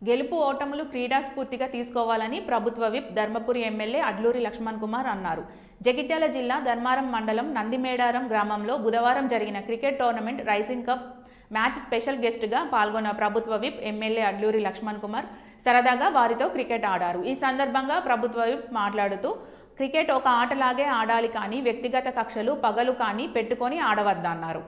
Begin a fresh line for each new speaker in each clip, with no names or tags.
గెలుపు ఓటములు క్రీడా స్ఫూర్తిగా తీసుకోవాలని ప్రభుత్వ విప్ ధర్మపురి ఎమ్మెల్యే అడ్లూరి లక్ష్మణ్ కుమార్ అన్నారు. జగిత్యాల జిల్లా ధర్మారం మండలం నందిమేడారం గ్రామంలో బుధవారం జరిగిన cricket tournament rising cup match special గెస్ట్గా పాల్గొన్న ప్రభుత్వ విప్ ఎమ్మెల్యే అడ్లూరి లక్ష్మణ్ కుమార్ సరదాగా వారితో క్రికెట్ ఆడారు. ఈ సందర్భంగా ప్రభుత్వ విప్ మాట్లాడుతూ క్రికెట్ ఒక ఆటలాగే ఆడాలి కానీ వ్యక్తిగత కక్షలు పగలు కానీ పెట్టుకొని ఆడవద్దన్నారు.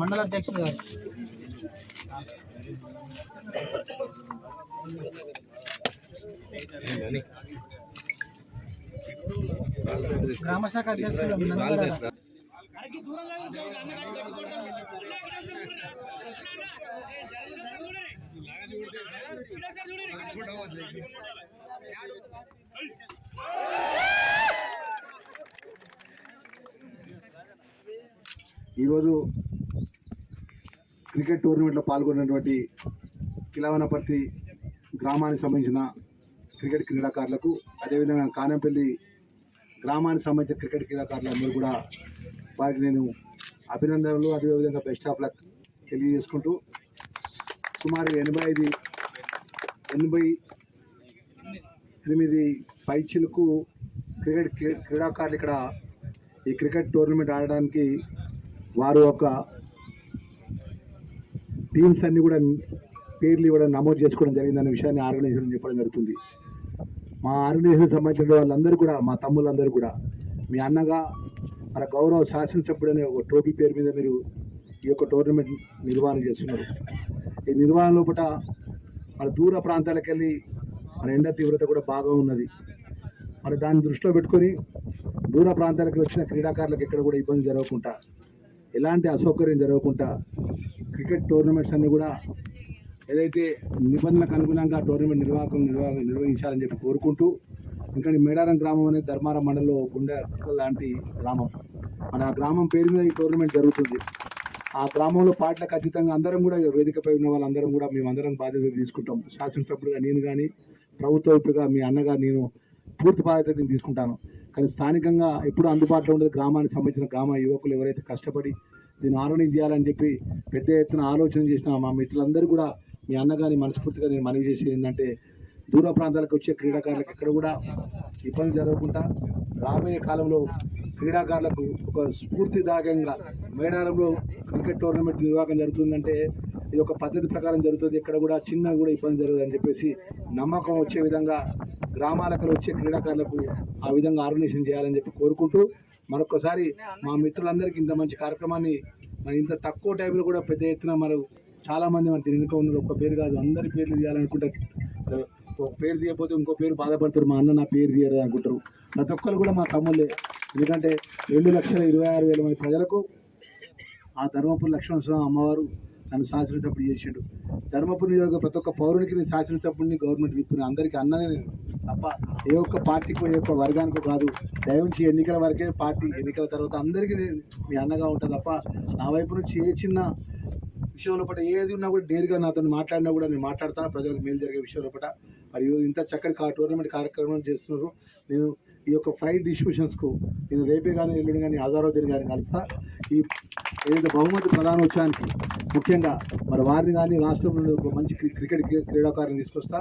మండల అధ్యక్షుడు గారు గ్రామ శాఖ అధ్యక్షుడు
ఈరోజు క్రికెట్ టోర్నమెంట్లో పాల్గొన్నటువంటి కిలవనపర్తి గ్రామానికి సంబంధించిన క్రికెట్ క్రీడాకారులకు, అదేవిధంగా కానంపల్లి గ్రామానికి సంబంధించిన క్రికెట్ క్రీడాకారులందరూ కూడా వారికి నేను అభినందనలు, అదేవిధంగా బెస్ట్ ఆఫ్ లక్ తెలియజేసుకుంటూ సుమారు 88 పైచిలకు క్రికెట్ క్రీడాకారులు ఇక్కడ ఈ క్రికెట్ టోర్నమెంట్ ఆడడానికి వారు ఒక టీమ్స్ అన్నీ కూడా పేర్లు ఇవ్వడం నమోదు చేసుకోవడం జరిగిందనే విషయాన్ని ఆర్గనైజేషన్ చెప్పడం జరుగుతుంది. మా ఆర్గనైజేషన్ సంబంధించిన వాళ్ళందరూ కూడా, మా తమ్ముళ్ళందరూ కూడా మీ అన్నగా మన గౌరవ శాసనసభ్యుడనే ఒక ట్రోఫీ పేరు మీద మీరు ఈ యొక్క టోర్నమెంట్ నిర్వహణ చేస్తున్నారు. ఈ నిర్వహణ లోపల మన దూర ప్రాంతాలకు వెళ్ళి మన ఎండ తీవ్రత కూడా బాగా ఉన్నది. మరి దాన్ని దృష్టిలో పెట్టుకొని దూర ప్రాంతాలకు వచ్చిన క్రీడాకారులకు ఎక్కడ కూడా ఇబ్బంది జరగకుండా, ఎలాంటి అసౌకర్యం జరగకుండా క్రికెట్ టోర్నమెంట్స్ అన్నీ కూడా ఏదైతే నిబంధనలకు అనుగుణంగా టోర్నమెంట్ నిర్వహించాలని చెప్పి కోరుకుంటూ, ఇంకా మేడారం గ్రామం అనేది ధర్మారం మండలంలో గుండె లాంటి గ్రామం. మన ఆ గ్రామం పేరు మీద ఈ టోర్నమెంట్ జరుగుతుంది. ఆ గ్రామంలో పాటలకు అతీతంగా అందరం కూడా వేదికపై ఉన్న వాళ్ళందరం కూడా మేమందరం బాధ్యతలు తీసుకుంటాం. శాసనసభ్యుడిగా నేను కానీ, ప్రభుత్వ వైపుగా మీ అన్నగా నేను పూర్తి బాధ్యతను తీసుకుంటాను. కానీ స్థానికంగా ఎప్పుడు అందుబాటులో ఉండేది గ్రామానికి సంబంధించిన గ్రామ యువకులు ఎవరైతే కష్టపడి దీన్ని ఆర్గనైజ్ చేయాలని చెప్పి పెద్ద ఎత్తున ఆలోచన చేసిన మా మిత్రులందరూ కూడా మీ అన్నగాని మనస్ఫూర్తిగా నేను మనవి చేసేది ఏంటంటే, దూర ప్రాంతాలకు వచ్చే క్రీడాకారులకు ఎక్కడ కూడా ఇబ్బంది జరగకుండా రాబోయే కాలంలో క్రీడాకారులకు ఒక స్ఫూర్తిదాయకంగా మేడారంలో క్రికెట్ టోర్నమెంట్ నిర్వాహకం జరుగుతుందంటే ఇది ఒక పద్ధతి ప్రకారం జరుగుతుంది. ఎక్కడ కూడా చిన్న కూడా ఇబ్బంది జరగదని చెప్పేసి నమ్మకం వచ్చే విధంగా గ్రామాలకు వచ్చే క్రీడాకారులకు ఆ విధంగా ఆర్గనైజేషన్ చేయాలని చెప్పి కోరుకుంటూ, మరొకసారి మా మిత్రులందరికీ ఇంత మంచి కార్యక్రమాన్ని మరి ఇంత తక్కువ టైంలో కూడా పెద్ద ఎత్తున మరి చాలామంది మన వెనుక ఉన్నారు. ఒక్క పేరు కాదు, అందరి పేర్లు తీయాలనుకుంటారు. ఒక పేరు తీయకపోతే ఇంకో పేరు బాధపడతారు, మా అన్న నా పేరు తీయరు అనుకుంటారు. ప్రతి ఒక్కరు కూడా మా తమ్ముళ్ళే. ఎందుకంటే 2,26,000 మంది ప్రజలకు ఆ ధర్మపురి లక్ష్మణస్వామి అమ్మవారు నన్ను శాసనసభ్యుడు చేసాడు. ధర్మపురి నియోజక ప్రతి ఒక్క పౌరునికి నేను శాసనసభ్యుడిని, గవర్నమెంట్ విప్పుని అందరికీ అన్ననే నేను తప్ప ఏ ఒక్క పార్టీకి ఏ ఒక్క వర్గానికో కాదు. దయవుంచి ఎన్నికల వరకే పార్టీ, ఎన్నికల తర్వాత అందరికీ నేను మీ అన్నగా ఉంటాను తప్ప నా వైపు నుంచి ఏ చిన్న విషయంలో పట్ల ఏది ఉన్నా కూడా నేరుగా నాతో మాట్లాడినా కూడా నేను మాట్లాడతాను. ప్రజలకు మేలు జరిగే విషయంలో పట్ల మరియు ఇంత చక్కటి టోర్నమెంట్ కార్యక్రమం చేస్తున్నారు. నేను ఈ యొక్క ఫైట్ డిస్ట్రిబ్యూషన్స్కు నేను రేపే కానీ ఎల్లుండి కానీ ఆధారోదరి గారిని కలుస్తా. ఈ ఏదైతే బహుమతి ప్రధానోత్సవానికి ముఖ్యంగా మరి వారిని కానీ రాష్ట్రంలో ఒక మంచి క్రికెట్ క్రీడాకారుని తీసుకొస్తా.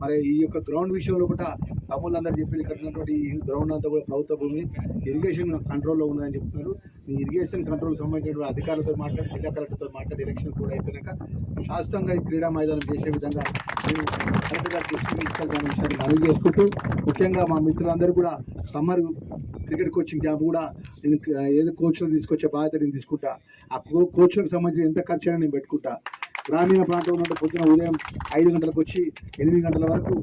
మరి ఈ యొక్క గ్రౌండ్ విషయంలో కూడా తమ్ముళ్ళందరూ చెప్పి ఇక్కడ ఉన్నటువంటి ఈ గ్రౌండ్ అంతా కూడా ప్రభుత్వ భూమి, ఇరిగేషన్ కంట్రోల్లో ఉందని చెప్తున్నారు. ఈ ఇరిగేషన్ కంట్రోల్ సంబంధించిన అధికారులతో మాట్లాడి, జిల్లా కలెక్టర్తో మాట్లాడి ఎలక్షన్ కూడా అయిపోయాక శాశ్వతంగా ఈ క్రీడా మైదానం చేసే విధంగా కలెక్టర్ గారు తీసుకెళ్తామని విషయాన్ని మనవి చేసుకుంటూ, ముఖ్యంగా మా మిత్రులందరూ కూడా సమ్మర్ క్రికెట్ కోచింగ్ క్యాంప్ కూడా నేను ఏదో కోచ్లను తీసుకొచ్చే బాధ్యత నేను తీసుకుంటా. ఆ కోచ్లకు సంబంధించి ఎంత ఖర్చు అయినా నేను పెట్టుకుంటా. గ్రామీణ ప్రాంతంలో ఉన్న పొద్దున ఉదయం 5 గంటలకు వచ్చి 8 గంటల వరకు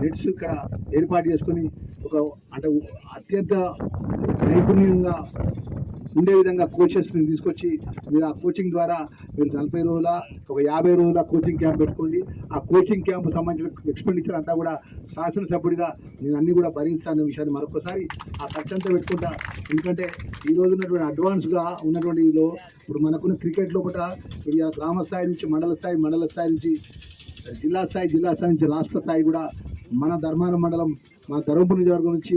నెట్స్ ఇక్కడ ఏర్పాటు చేసుకొని ఒక అంటే అత్యంత నైపుణ్యంగా ఉండే విధంగా కోచెస్ని తీసుకొచ్చి మీరు ఆ కోచింగ్ ద్వారా మీరు 40 రోజుల ఒక 50 రోజుల కోచింగ్ క్యాంప్ పెట్టుకోండి. ఆ కోచింగ్ క్యాంప్ సంబంధించిన ఎక్స్పెండిచర్ అంతా కూడా శాసనసభ్యుడిగా నేను అన్ని కూడా భరిస్తాననే విషయాన్ని మరొకసారి ఆ ఖర్చంతా పెట్టుకుంటా. ఎందుకంటే ఈ రోజు ఉన్నటువంటి అడ్వాన్స్గా ఉన్నటువంటి ఇప్పుడు మనకున్న క్రికెట్ లోపల ఇప్పుడు గ్రామ స్థాయి నుంచి మండల స్థాయి నుంచి జిల్లా స్థాయి నుంచి రాష్ట్ర స్థాయి కూడా మన ధర్మారం మండలం మన ధర్మపురి నియోజకవర్గం నుంచి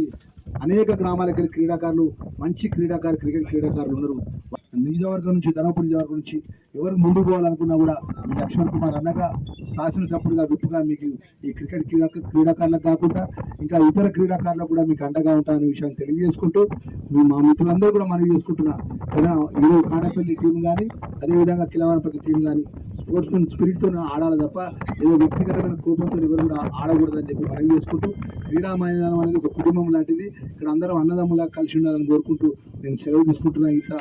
అనేక గ్రామాలకు వెళ్ళి క్రీడాకారులు మంచి క్రికెట్ క్రీడాకారులు ఉన్నారు. నియోజకవర్గం నుంచి ధర్మపురి నియోజకవర్గం నుంచి ఎవరు ముందుకు పోవాలనుకున్నా కూడా మీ లక్ష్మణ్ కుమార్ అన్నగా శాసనసభ్యుడిగా విప్పుగా మీకు ఈ క్రికెట్ క్రీడాకారులకు కాకుండా ఇంకా ఇతర క్రీడాకారులకు కూడా మీకు అండగా ఉంటాననే విషయాన్ని తెలియజేసుకుంటూ మా మిత్రులందరూ కూడా మనం చేసుకుంటున్నా ఈరోజు కాడపల్లి టీం కానీ అదేవిధంగా కిలవరపల్లి టీం కానీ స్పోర్ట్స్మెన్ స్పిరిట్తో ఆడాలి తప్ప ఏదో వ్యక్తిగతమైన కోపంతో ఎవరు కూడా ఆడకూడదని చెప్పి మనం చేసుకుంటూ క్రీడా మైదానం అనేది ఒక కుటుంబం లాంటిది. ఇక్కడ అందరం అన్నదమ్ములా కలిసి ఉండాలని కోరుకుంటూ నేను సెలవు తీసుకుంటున్నా. ఇంకా